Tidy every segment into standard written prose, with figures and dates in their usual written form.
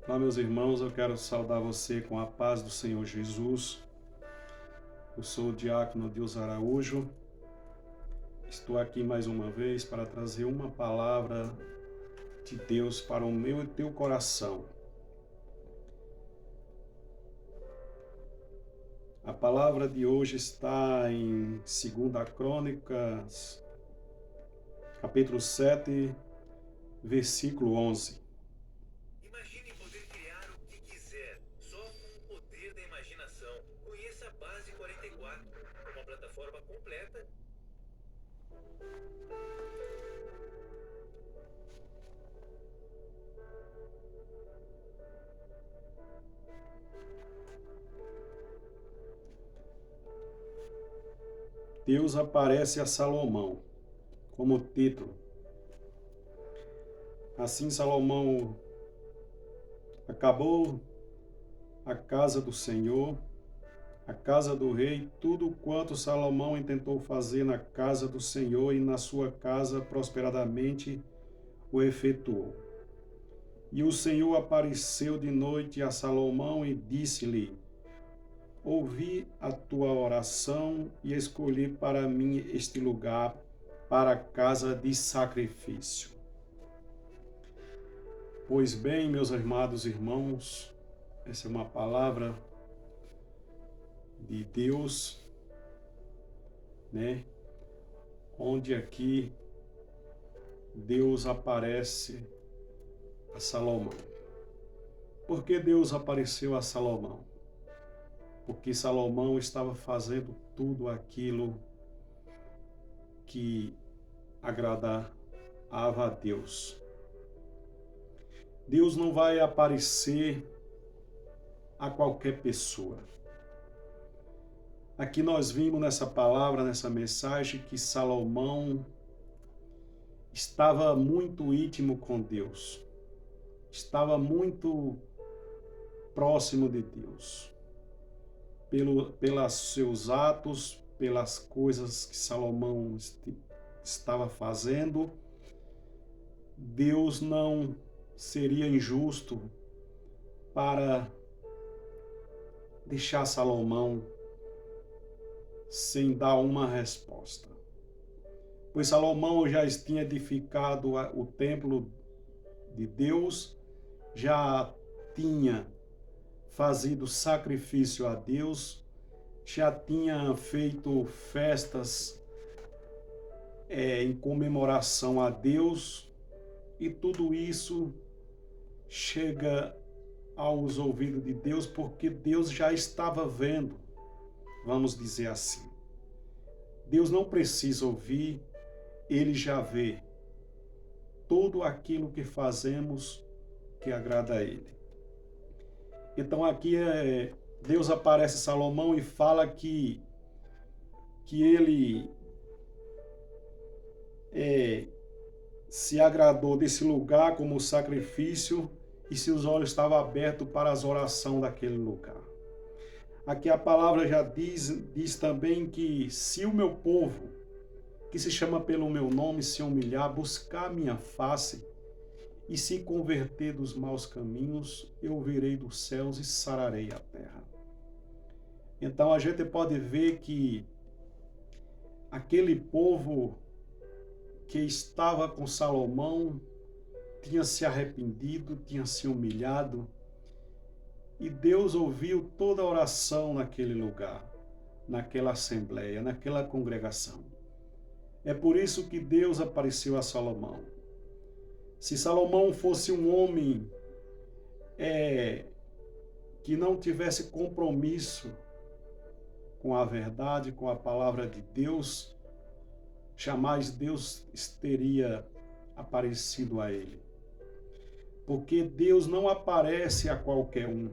Olá, meus irmãos, eu quero saudar você com a paz do Senhor Jesus. Eu sou o diácono Deus Araújo. Estou aqui mais uma vez para trazer uma palavra de Deus para o meu e teu coração. A palavra de hoje está em 2 Crônicas, capítulo 7, versículo 11. Imagine poder criar o que quiser, só com o poder da imaginação. Conheça a Base 44, uma plataforma completa. Deus aparece a Salomão como título. Assim Salomão acabou a casa do Senhor, a casa do rei, tudo quanto Salomão intentou fazer na casa do Senhor e na sua casa prosperadamente o efetuou. E o Senhor apareceu de noite a Salomão e disse-lhe: Ouvi a tua oração e escolhi para mim este lugar para a casa de sacrifício. Pois bem, meus amados irmãos, essa é uma palavra de Deus, né? Onde aqui Deus aparece a Salomão. Por que Deus apareceu a Salomão? Porque Salomão estava fazendo tudo aquilo que agradava a Deus. Deus não vai aparecer a qualquer pessoa. Aqui nós vimos nessa palavra, nessa mensagem, que Salomão estava muito íntimo com Deus. Estava muito próximo de Deus. Pelos seus atos, pelas coisas que Salomão estava fazendo, Deus não seria injusto para deixar Salomão sem dar uma resposta. Pois Salomão já tinha edificado o templo de Deus, já tinha fazido sacrifício a Deus, já tinha feito festas em comemoração a Deus, e tudo isso chega aos ouvidos de Deus porque Deus já estava vendo, vamos dizer assim. Deus não precisa ouvir, Ele já vê tudo aquilo que fazemos que agrada a Ele. Então aqui Deus aparece a Salomão e fala que ele se agradou desse lugar como sacrifício e seus olhos estavam abertos para as orações daquele lugar. Aqui a palavra já diz também que se o meu povo, que se chama pelo meu nome, se humilhar, buscar minha face e se converter dos maus caminhos, eu virei dos céus e sararei a terra. Então a gente pode ver que aquele povo que estava com Salomão tinha se arrependido, tinha se humilhado, e Deus ouviu toda a oração naquele lugar, naquela assembleia, naquela congregação. É por isso que Deus apareceu a Salomão. Se Salomão fosse um homem que não tivesse compromisso com a verdade, com a palavra de Deus, jamais Deus teria aparecido a ele. Porque Deus não aparece a qualquer um.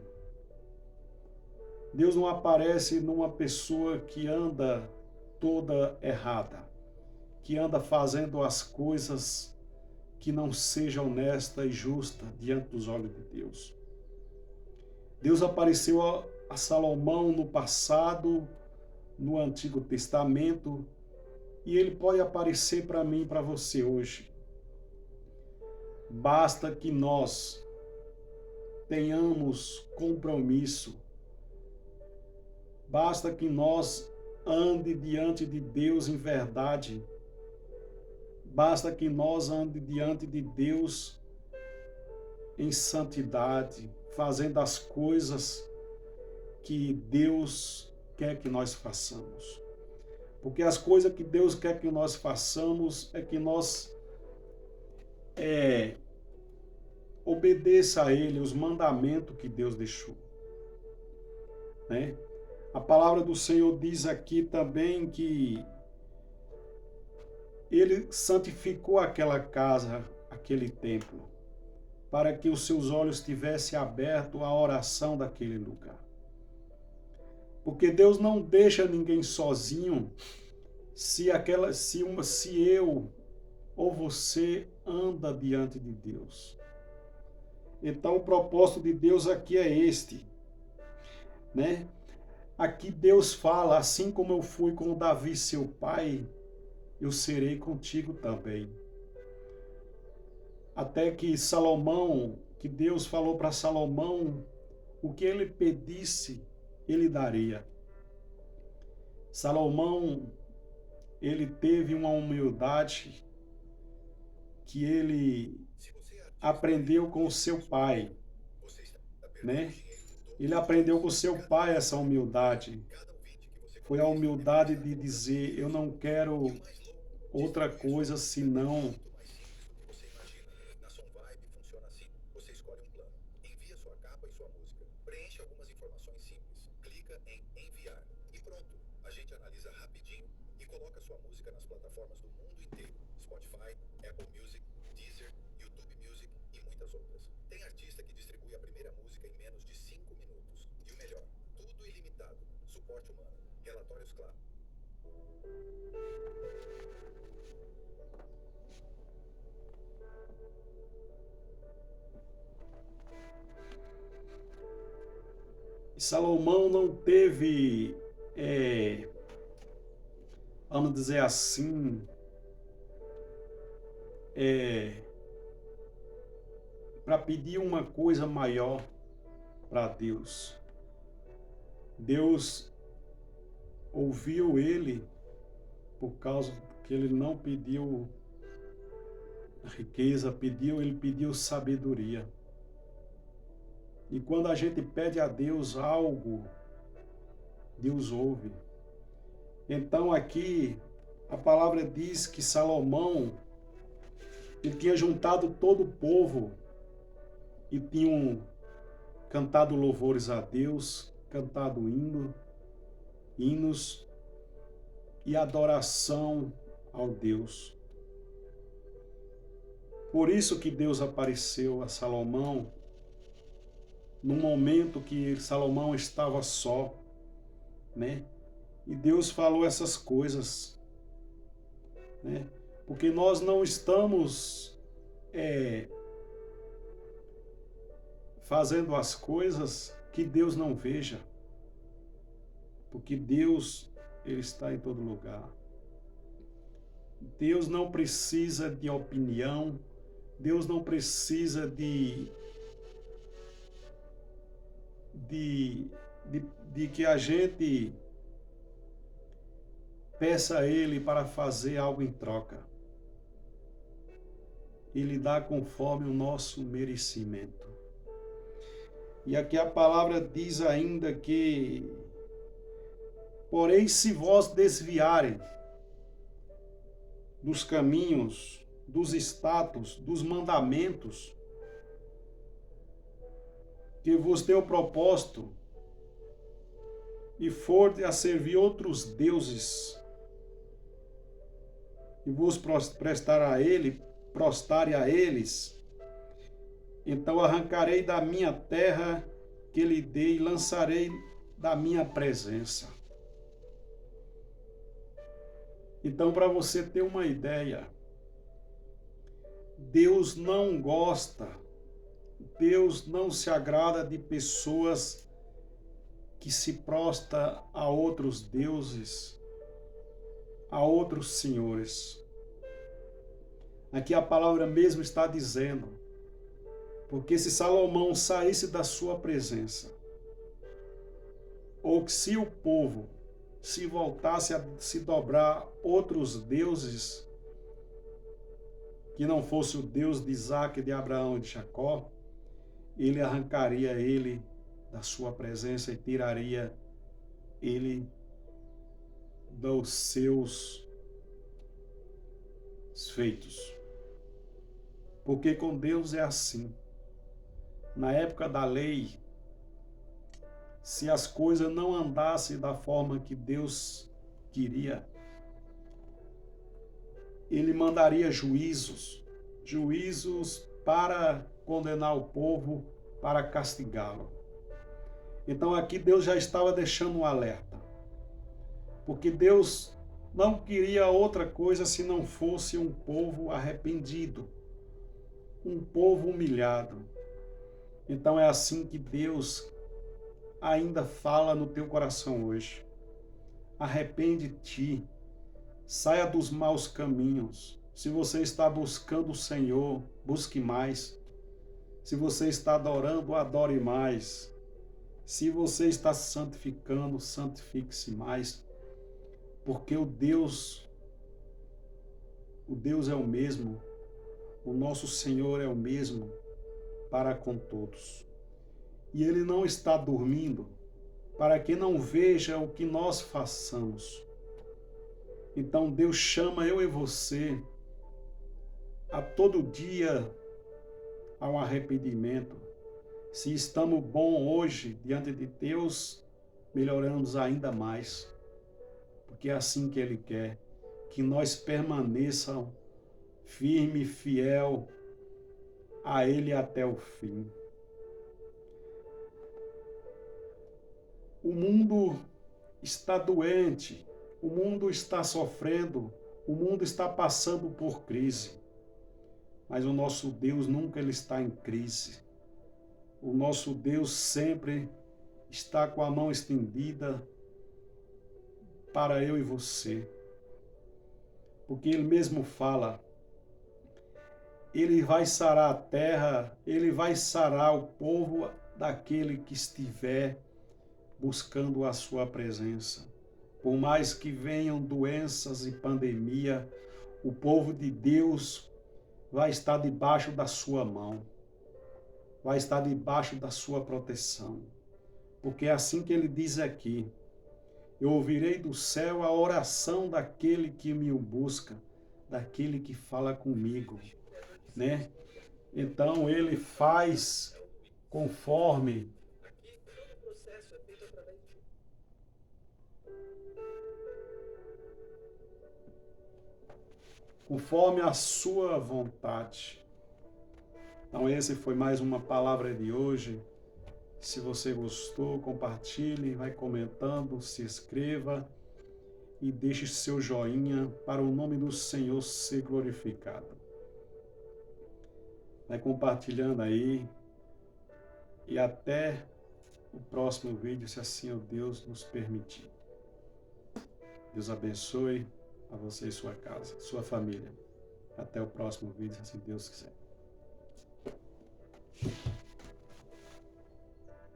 Deus não aparece numa pessoa que anda toda errada, que anda fazendo as coisas que não seja honesta e justa diante dos olhos de Deus. Deus apareceu a Salomão no passado, no Antigo Testamento, e ele pode aparecer para mim e para você hoje. Basta que nós tenhamos compromisso, basta que nós ande diante de Deus em verdade, basta que nós ande diante de Deus em santidade, fazendo as coisas que Deus quer que nós façamos. Porque as coisas que Deus quer que nós façamos é que nós obedeça a Ele, os mandamentos que Deus deixou. Né? A palavra do Senhor diz aqui também que Ele santificou aquela casa, aquele templo, para que os seus olhos estivessem abertos à oração daquele lugar. Porque Deus não deixa ninguém sozinho se eu ou você anda diante de Deus. Então o propósito de Deus aqui é este, né? Aqui Deus fala, assim como eu fui com Davi, seu pai, eu serei contigo também. Até que Salomão, que Deus falou para Salomão, o que ele pedisse, ele daria. Salomão, ele teve uma humildade que ele aprendeu com o seu pai, né? Ele aprendeu com o seu pai essa humildade. Foi a humildade de dizer, eu não quero outra coisa senão sua música nas plataformas do mundo inteiro. Spotify, Apple Music, Deezer, YouTube Music e muitas outras. Tem artista que distribui a primeira música em menos de 5 minutos. E o melhor, tudo ilimitado. Suporte humano. Relatórios claros. Salomão não teve, vamos dizer assim, para pedir uma coisa maior para Deus. Deus ouviu ele por causa que ele não pediu riqueza, ele pediu sabedoria. E quando a gente pede a Deus algo, Deus ouve. Então aqui a palavra diz que Salomão, ele tinha juntado todo o povo e tinham cantado louvores a Deus, cantado hinos e adoração ao Deus. Por isso que Deus apareceu a Salomão num momento que Salomão estava só, né? E Deus falou essas coisas, né? Porque nós não estamos fazendo as coisas que Deus não veja, porque Deus, ele está em todo lugar. Deus não precisa de opinião, Deus não precisa de que a gente peça a Ele para fazer algo em troca. Ele dá conforme o nosso merecimento. E aqui a palavra diz ainda que, porém, se vós desviarem dos caminhos, dos status, dos mandamentos que vos deu propósito e for a servir outros deuses e vos prostrare a eles, então arrancarei da minha terra que lhe dei e lançarei da minha presença. Então, para você ter uma ideia, Deus não gosta, Deus não se agrada de pessoas que se prostam a outros deuses, a outros senhores. Aqui a palavra mesmo está dizendo Porque se Salomão saísse da sua presença, ou que se o povo se voltasse a se dobrar outros deuses, que não fosse o Deus de Isaac, de Abraão e de Jacó, ele arrancaria ele da sua presença e tiraria ele dos seus feitos. Porque com Deus é assim. Na época da lei, se as coisas não andassem da forma que Deus queria, ele mandaria juízos para condenar o povo, para castigá-lo. Então aqui Deus já estava deixando um alerta, porque Deus não queria outra coisa se não fosse um povo arrependido, um povo humilhado. Então é assim que Deus ainda fala no teu coração hoje. Arrepende-te, saia dos maus caminhos. Se você está buscando o Senhor, busque mais. Se você está adorando, adore mais. Se você está se santificando, santifique-se mais. Porque o Deus é o mesmo, o nosso Senhor é o mesmo para com todos. E Ele não está dormindo para que não veja o que nós façamos. Então Deus chama eu e você a todo dia a um arrependimento. Se estamos bom hoje diante de Deus, melhoramos ainda mais. Porque é assim que Ele quer, que nós permaneçam firme e fiel a Ele até o fim. O mundo está doente, o mundo está sofrendo, o mundo está passando por crise. Mas o nosso Deus nunca ele está em crise. O nosso Deus sempre está com a mão estendida para eu e você. Porque Ele mesmo fala, Ele vai sarar a terra, Ele vai sarar o povo daquele que estiver buscando a sua presença. Por mais que venham doenças e pandemia, o povo de Deus vai estar debaixo da sua mão, vai estar debaixo da sua proteção. Porque é assim que ele diz aqui, eu ouvirei do céu a oração daquele que me busca, daquele que fala comigo, né? Então ele faz conforme a sua vontade. Então esse foi mais uma palavra de hoje. Se você gostou, compartilhe, vai comentando, se inscreva e deixe seu joinha para o nome do Senhor ser glorificado. Vai compartilhando aí e até o próximo vídeo, se assim o Deus nos permitir. Deus abençoe a você e sua casa, sua família. Até o próximo vídeo, se assim Deus quiser.